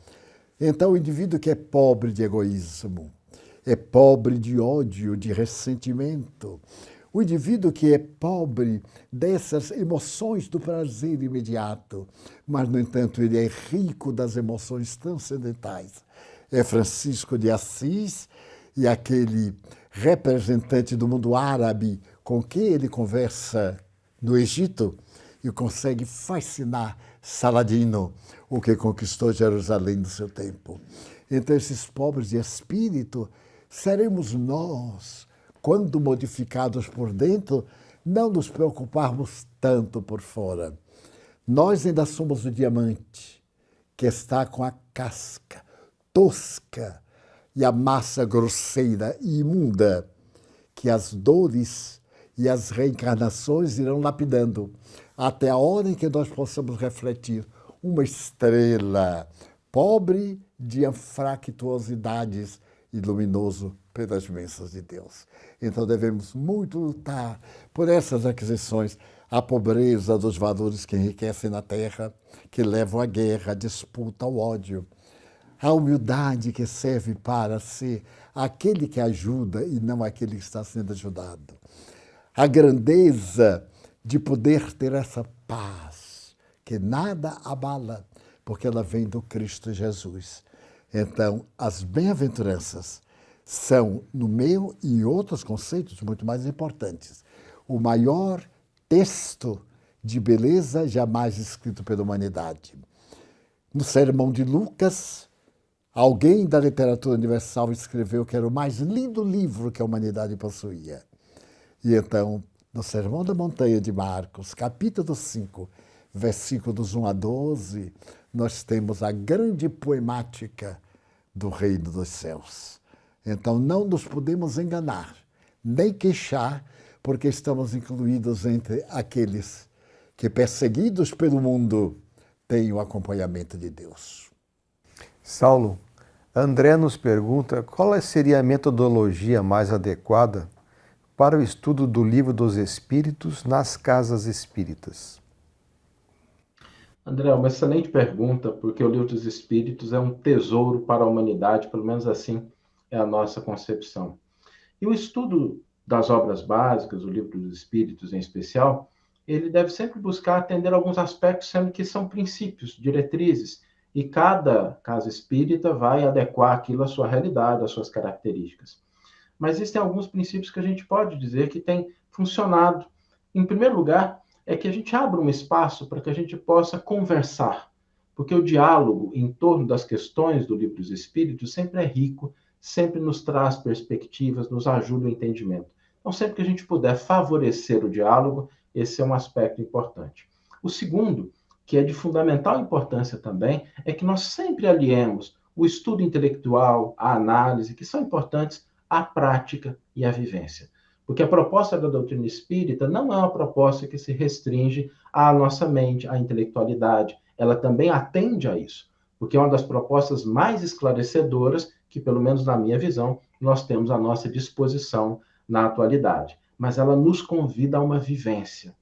Então, o indivíduo que é pobre de egoísmo, é pobre de ódio, de ressentimento. O indivíduo que é pobre dessas emoções do prazer imediato, mas, no entanto, ele é rico das emoções transcendentais. É Francisco de Assis e aquele representante do mundo árabe com quem ele conversa no Egito e consegue fascinar Saladino, o que conquistou Jerusalém no seu tempo. Então, esses pobres de espírito seremos nós, quando modificados por dentro, não nos preocuparmos tanto por fora. Nós ainda somos o diamante, que está com a casca tosca e a massa grosseira e imunda, que as dores e as reencarnações irão lapidando, até a hora em que nós possamos refletir uma estrela, pobre de anfractuosidades e luminoso pelas bênçãos de Deus. Então devemos muito lutar por essas aquisições, a pobreza dos valores que enriquecem na terra, que levam à guerra, à disputa, ao ódio. A humildade que serve para ser aquele que ajuda e não aquele que está sendo ajudado. A grandeza de poder ter essa paz, que nada abala, porque ela vem do Cristo Jesus. Então, as bem-aventuranças são, no meu e outros conceitos muito mais importantes, o maior texto de beleza jamais escrito pela humanidade. No Sermão de Lucas, alguém da literatura universal escreveu que era o mais lindo livro que a humanidade possuía. E então, no Sermão da Montanha de Marcos, capítulo 5, versículos 1 a 12, nós temos a grande poemática do Reino dos Céus. Então, não nos podemos enganar, nem queixar, porque estamos incluídos entre aqueles que, perseguidos pelo mundo, têm o acompanhamento de Deus. Saulo, André nos pergunta qual seria a metodologia mais adequada para o estudo do Livro dos Espíritos nas casas espíritas. André, uma excelente pergunta, porque o Livro dos Espíritos é um tesouro para a humanidade, pelo menos assim é a nossa concepção. E o estudo das obras básicas, o Livro dos Espíritos em especial, ele deve sempre buscar atender alguns aspectos, sendo que são princípios, diretrizes, e cada casa espírita vai adequar aquilo à sua realidade, às suas características. Mas existem alguns princípios que a gente pode dizer que têm funcionado. Em primeiro lugar, é que a gente abra um espaço para que a gente possa conversar, porque o diálogo em torno das questões do Livro dos Espíritos sempre é rico, sempre nos traz perspectivas, nos ajuda o entendimento. Então, sempre que a gente puder favorecer o diálogo, esse é um aspecto importante. O segundo, que é de fundamental importância também, é que nós sempre aliemos o estudo intelectual, a análise, que são importantes, à prática e à vivência. Porque a proposta da doutrina espírita não é uma proposta que se restringe à nossa mente, à intelectualidade. Ela também atende a isso, porque é uma das propostas mais esclarecedoras que, pelo menos na minha visão, nós temos à nossa disposição na atualidade. Mas ela nos convida a uma vivência.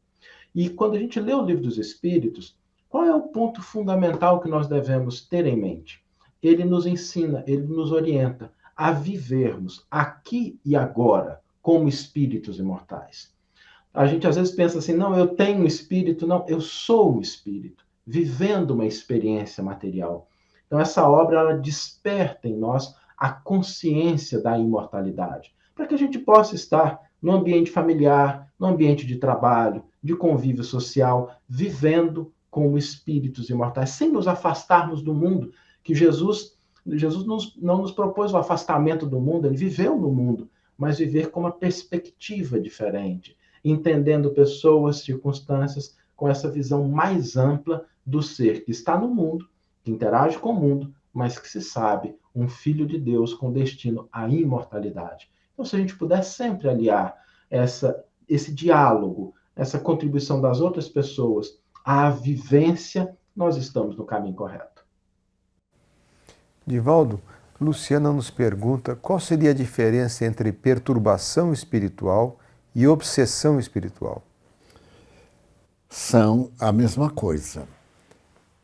E quando a gente lê o Livro dos Espíritos, qual é o ponto fundamental que nós devemos ter em mente? Ele nos ensina, ele nos orienta a vivermos aqui e agora como espíritos imortais. A gente às vezes pensa assim, não, eu tenho um espírito, não, eu sou um espírito, vivendo uma experiência material. Então essa obra, ela desperta em nós a consciência da imortalidade, para que a gente possa estar no ambiente familiar, no ambiente de trabalho, de convívio social, vivendo como espíritos imortais, sem nos afastarmos do mundo, que Jesus não nos propôs o afastamento do mundo, ele viveu no mundo, mas viver com uma perspectiva diferente, entendendo pessoas, circunstâncias, com essa visão mais ampla do ser que está no mundo, que interage com o mundo, mas que se sabe um filho de Deus com destino à imortalidade. Então, se a gente puder sempre aliar esse diálogo, essa contribuição das outras pessoas à vivência, nós estamos no caminho correto. Divaldo, Luciana nos pergunta qual seria a diferença entre perturbação espiritual e obsessão espiritual. São a mesma coisa,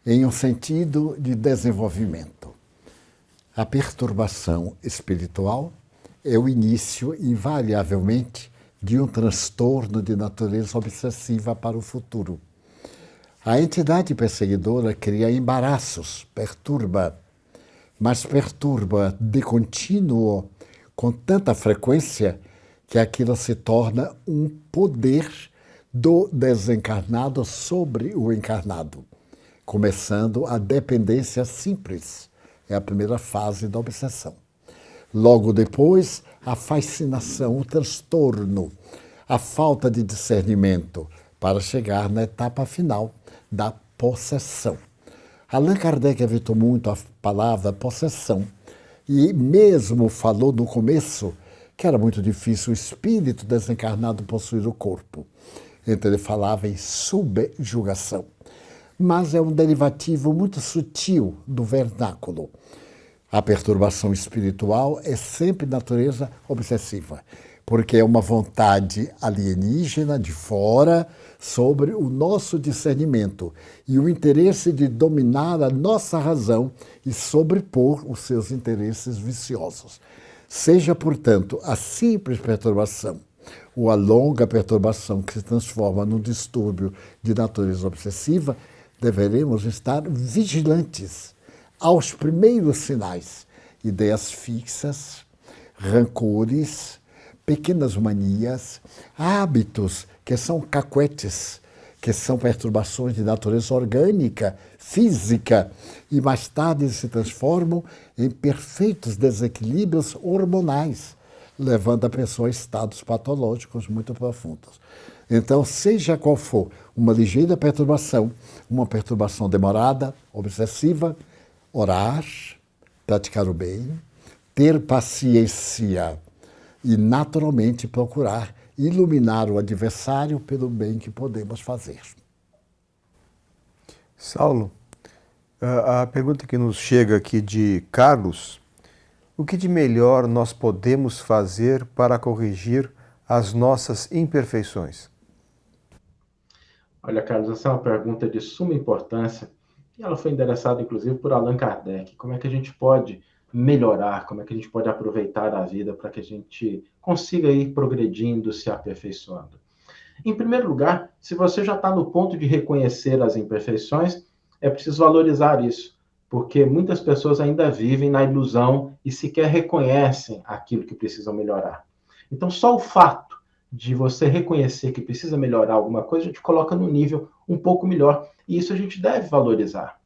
em um sentido de desenvolvimento. A perturbação espiritual é o início, invariavelmente, de um transtorno de natureza obsessiva para o futuro. A entidade perseguidora cria embaraços, perturba, mas perturba de contínuo, com tanta frequência, que aquilo se torna um poder do desencarnado sobre o encarnado. começando a dependência simples, é a primeira fase da obsessão. Logo depois, a fascinação, o transtorno, a falta de discernimento, para chegar na etapa final da possessão. Allan Kardec evitou muito a palavra possessão e mesmo falou no começo que era muito difícil o espírito desencarnado possuir o corpo. Então ele falava em subjugação. Mas é um derivativo muito sutil do vernáculo. A perturbação espiritual é sempre de natureza obsessiva, porque é uma vontade alienígena de fora sobre o nosso discernimento e o interesse de dominar a nossa razão e sobrepor os seus interesses viciosos. Seja, portanto, a simples perturbação ou a longa perturbação que se transforma num distúrbio de natureza obsessiva, deveremos estar vigilantes aos primeiros sinais, ideias fixas, rancores, pequenas manias, hábitos que são cacuetes, que são perturbações de natureza orgânica, física, e mais tarde se transformam em perfeitos desequilíbrios hormonais, levando a pessoa a estados patológicos muito profundos. Então, seja qual for uma ligeira perturbação, uma perturbação demorada, obsessiva, orar, praticar o bem, ter paciência e, naturalmente, procurar iluminar o adversário pelo bem que podemos fazer. Saulo, a pergunta que nos chega aqui de Carlos: o que de melhor nós podemos fazer para corrigir as nossas imperfeições? Olha, Carlos, essa é uma pergunta de suma importância e ela foi endereçada, inclusive, por Allan Kardec. Como é que a gente pode melhorar, como é que a gente pode aproveitar a vida para que a gente consiga ir progredindo, se aperfeiçoando? Em primeiro lugar, se você já está no ponto de reconhecer as imperfeições, é preciso valorizar isso, porque muitas pessoas ainda vivem na ilusão e sequer reconhecem aquilo que precisam melhorar. Então, só o fato de você reconhecer que precisa melhorar alguma coisa, a gente coloca no nível um pouco melhor, e isso a gente deve valorizar.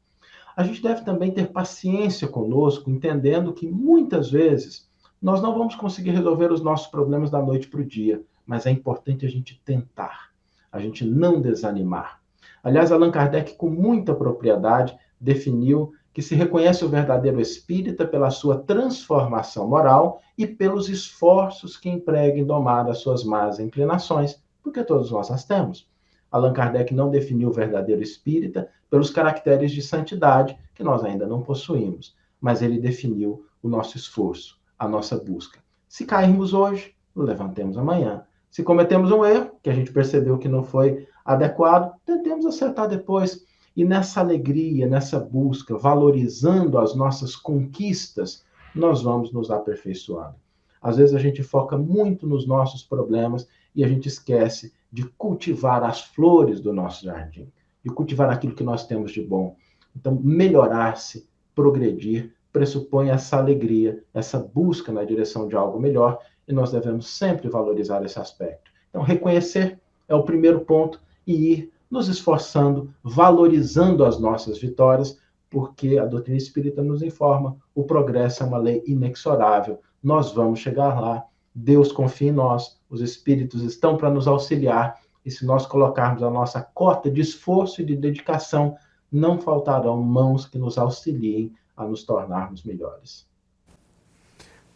A gente deve também ter paciência conosco, entendendo que muitas vezes nós não vamos conseguir resolver os nossos problemas da noite para o dia, mas é importante a gente tentar, a gente não desanimar. Aliás, Allan Kardec, com muita propriedade, definiu que se reconhece o verdadeiro espírita pela sua transformação moral e pelos esforços que emprega em domar as suas más inclinações, porque todos nós as temos. Allan Kardec não definiu o verdadeiro espírita pelos caracteres de santidade que nós ainda não possuímos, mas ele definiu o nosso esforço, a nossa busca. Se cairmos hoje, levantemos amanhã. Se cometemos um erro, que a gente percebeu que não foi adequado, tentemos acertar depois. E nessa alegria, nessa busca, valorizando as nossas conquistas, nós vamos nos aperfeiçoando. Às vezes a gente foca muito nos nossos problemas e a gente esquece de cultivar as flores do nosso jardim, de cultivar aquilo que nós temos de bom. Então, melhorar-se, progredir, pressupõe essa alegria, essa busca na direção de algo melhor, e nós devemos sempre valorizar esse aspecto. Então, reconhecer é o primeiro ponto e ir nos esforçando, valorizando as nossas vitórias, porque a doutrina espírita nos informa, o progresso é uma lei inexorável, nós vamos chegar lá, Deus confia em nós, os espíritos estão para nos auxiliar, e se nós colocarmos a nossa cota de esforço e de dedicação, não faltarão mãos que nos auxiliem a nos tornarmos melhores.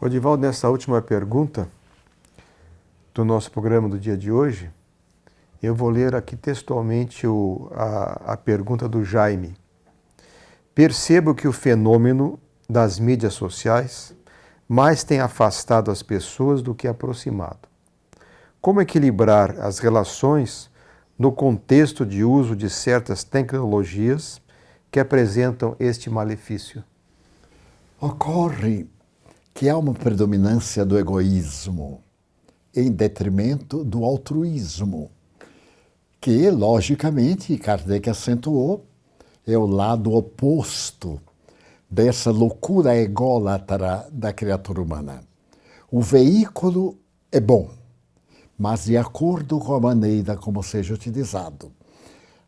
Odivaldo, nessa última pergunta do nosso programa do dia de hoje, eu vou ler aqui textualmente a pergunta do Jaime. Percebo que o fenômeno das mídias sociais mais tem afastado as pessoas do que aproximado. Como equilibrar as relações no contexto de uso de certas tecnologias que apresentam este malefício? Ocorre que há uma predominância do egoísmo em detrimento do altruísmo, que, logicamente, Kardec acentuou, é o lado oposto dessa loucura ególatra da criatura humana. O veículo é bom, mas de acordo com a maneira como seja utilizado.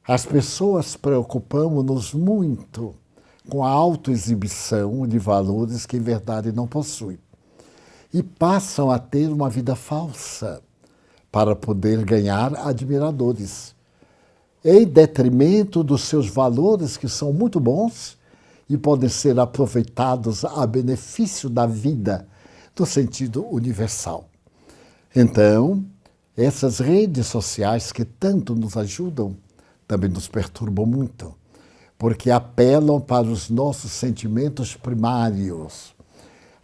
As pessoas preocupamos-nos muito com a autoexibição de valores que em verdade não possuem e passam a ter uma vida falsa para poder ganhar admiradores, em detrimento dos seus valores que são muito bons e podem ser aproveitados a benefício da vida, no sentido universal. Então, essas redes sociais que tanto nos ajudam, também nos perturbam muito, porque apelam para os nossos sentimentos primários,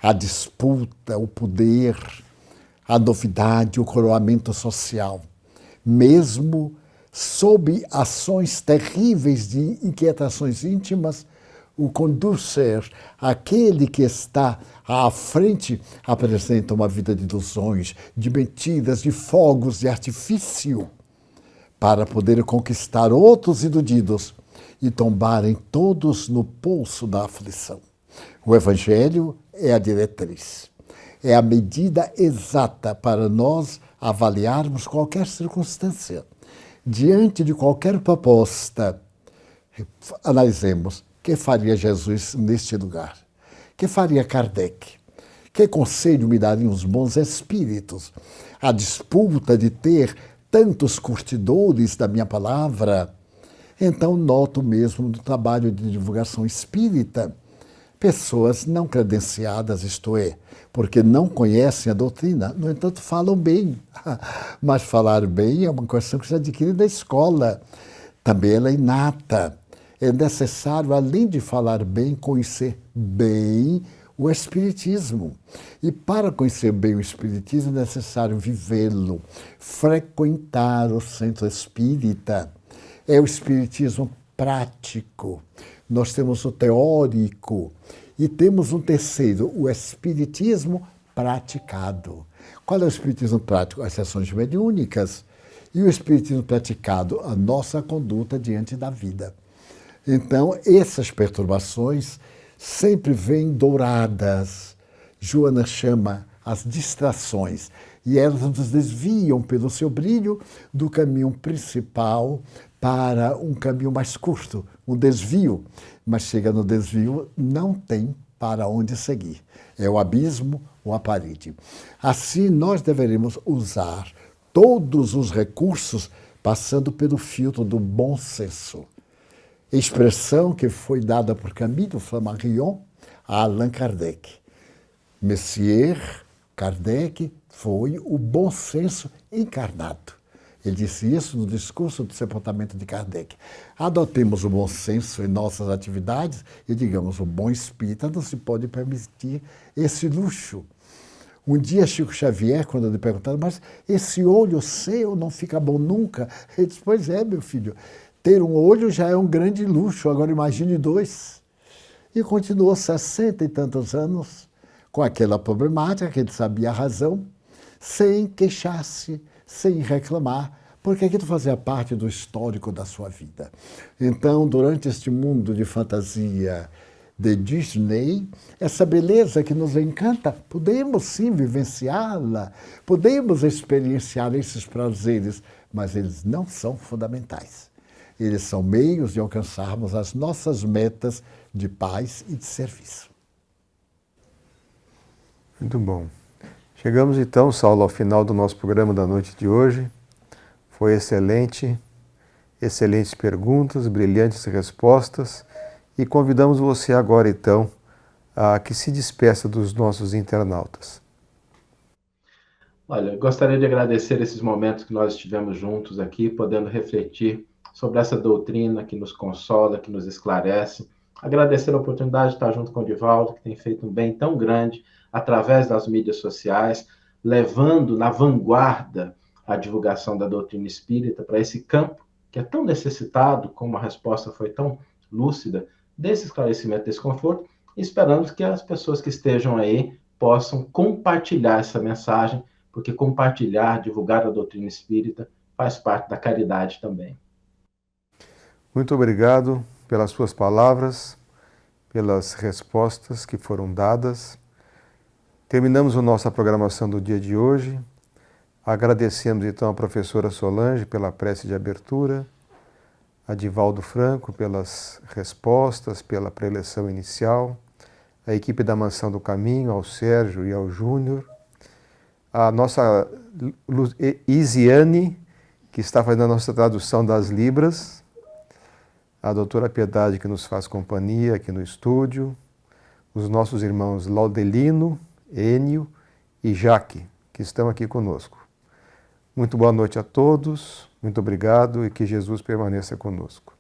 a disputa, o poder, a novidade, o coroamento social, mesmo sob ações terríveis de inquietações íntimas, o conducer, aquele que está à frente, apresenta uma vida de ilusões, de mentiras, de fogos de artifício, para poder conquistar outros iludidos e tombarem todos no pulso da aflição. O Evangelho é a diretriz, é a medida exata para nós avaliarmos qualquer circunstância. Diante de qualquer proposta, analisemos o que faria Jesus neste lugar, o que faria Kardec, que conselho me dariam os bons espíritos. A disputa de ter tantos curtidores da minha palavra. Então, noto mesmo no trabalho de divulgação espírita, pessoas não credenciadas, isto é, porque não conhecem a doutrina, no entanto, falam bem. Mas falar bem é uma questão que se adquire da escola. Também ela é inata. É necessário, além de falar bem, conhecer bem o Espiritismo. E para conhecer bem o Espiritismo é necessário vivê-lo, frequentar o centro espírita. É o Espiritismo prático. Nós temos o teórico e temos um terceiro, o Espiritismo praticado. Qual é o Espiritismo prático? As sessões mediúnicas. E o Espiritismo praticado, a nossa conduta diante da vida. Então, essas perturbações sempre vêm douradas. Joana chama as distrações. E elas nos desviam pelo seu brilho do caminho principal para um caminho mais curto, um desvio. Mas chega no desvio, não tem para onde seguir. É o abismo ou a parede. Assim, nós deveremos usar todos os recursos passando pelo filtro do bom senso. Expressão que foi dada por Camille Flammarion a Allan Kardec. Messier Kardec foi o bom senso encarnado. Ele disse isso no discurso do sepultamento de Kardec. Adotemos o bom senso em nossas atividades e, digamos, o bom espírita não se pode permitir esse luxo. Um dia, Chico Xavier, quando lhe perguntaram, mas esse olho seu não fica bom nunca? Ele disse, pois é, meu filho, ter um olho já é um grande luxo, agora imagine dois. E continuou 60 e tantos anos com aquela problemática, que ele sabia a razão, sem queixar-se, sem reclamar, porque aquilo fazia parte do histórico da sua vida. Então, durante este mundo de fantasia de Disney, essa beleza que nos encanta, podemos sim vivenciá-la, podemos experienciar esses prazeres, mas eles não são fundamentais. Eles são meios de alcançarmos as nossas metas de paz e de serviço. Muito bom. Chegamos então, Saulo, ao final do nosso programa da noite de hoje. Foi excelente, excelentes perguntas, brilhantes respostas. E convidamos você agora, então, a que se despeça dos nossos internautas. Olha, eu gostaria de agradecer esses momentos que nós estivemos juntos aqui, podendo refletir sobre essa doutrina que nos consola, que nos esclarece. Agradecer a oportunidade de estar junto com o Divaldo, que tem feito um bem tão grande através das mídias sociais, levando na vanguarda a divulgação da doutrina espírita para esse campo que é tão necessitado, como a resposta foi tão lúcida, desse esclarecimento, desse conforto, e esperamos que as pessoas que estejam aí possam compartilhar essa mensagem, porque compartilhar, divulgar a doutrina espírita faz parte da caridade também. Muito obrigado pelas suas palavras, pelas respostas que foram dadas. Terminamos a nossa programação do dia de hoje. Agradecemos então a professora Solange pela prece de abertura, a Divaldo Franco pelas respostas, pela preleção inicial, a equipe da Mansão do Caminho, ao Sérgio e ao Júnior, a nossa Isiane, que está fazendo a nossa tradução das Libras, a doutora Piedade, que nos faz companhia aqui no estúdio, os nossos irmãos Laudelino, Enio e Jaque, que estão aqui conosco. Muito boa noite a todos, muito obrigado e que Jesus permaneça conosco.